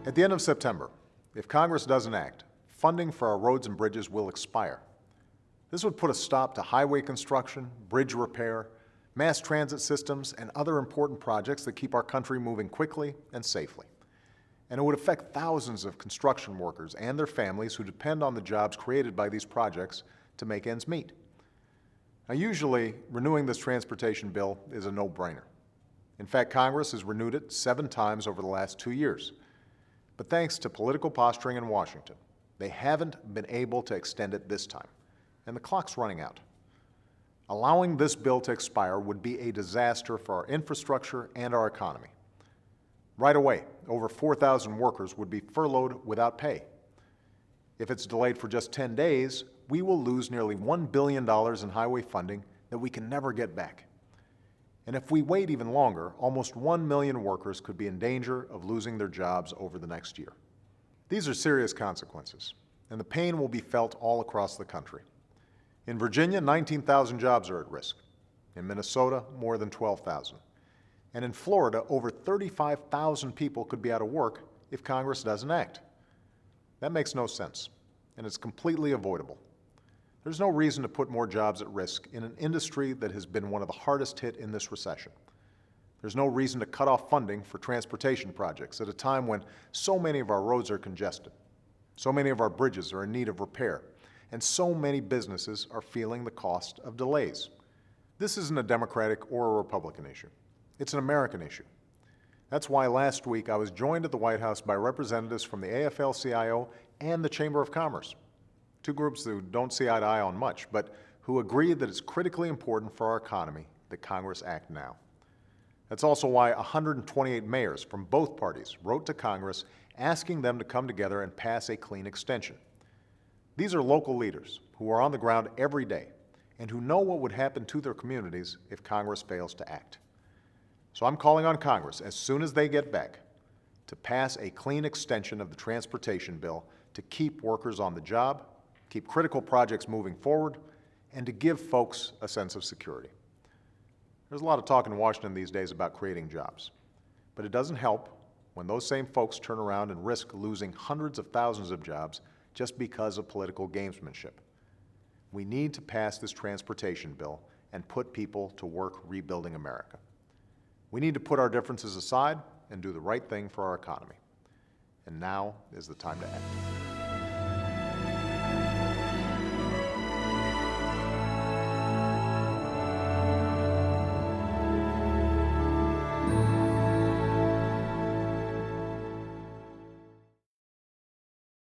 At the end of September, if Congress doesn't act, funding for our roads and bridges will expire. This would put a stop to highway construction, bridge repair, mass transit systems, and other important projects that keep our country moving quickly and safely. And it would affect thousands of construction workers and their families who depend on the jobs created by these projects to make ends meet. Now, usually, renewing this transportation bill is a no-brainer. In fact, Congress has renewed it 7 times over the last 2 years. But thanks to political posturing in Washington, they haven't been able to extend it this time, and the clock's running out. Allowing this bill to expire would be a disaster for our infrastructure and our economy. Right away, over 4,000 workers would be furloughed without pay. If it's delayed for just 10 days, we will lose nearly $1 billion in highway funding that we can never get back. And if we wait even longer, almost 1 million workers could be in danger of losing their jobs over the next year. These are serious consequences, and the pain will be felt all across the country. In Virginia, 19,000 jobs are at risk. In Minnesota, more than 12,000. And in Florida, over 35,000 people could be out of work if Congress doesn't act. That makes no sense, and it's completely avoidable. There's no reason to put more jobs at risk in an industry that has been one of the hardest hit in this recession. There's no reason to cut off funding for transportation projects at a time when so many of our roads are congested, so many of our bridges are in need of repair, and so many businesses are feeling the cost of delays. This isn't a Democratic or a Republican issue. It's an American issue. That's why last week I was joined at the White House by representatives from the AFL-CIO and the Chamber of Commerce, 2 groups who don't see eye to eye on much, but who agree that it's critically important for our economy that Congress act now. That's also why 128 mayors from both parties wrote to Congress asking them to come together and pass a clean extension. These are local leaders who are on the ground every day and who know what would happen to their communities if Congress fails to act. So I'm calling on Congress, as soon as they get back, to pass a clean extension of the transportation bill to keep workers on the job, keep critical projects moving forward, and to give folks a sense of security. There's a lot of talk in Washington these days about creating jobs, but it doesn't help when those same folks turn around and risk losing hundreds of thousands of jobs just because of political gamesmanship. We need to pass this transportation bill and put people to work rebuilding America. We need to put our differences aside and do the right thing for our economy. And now is the time to act.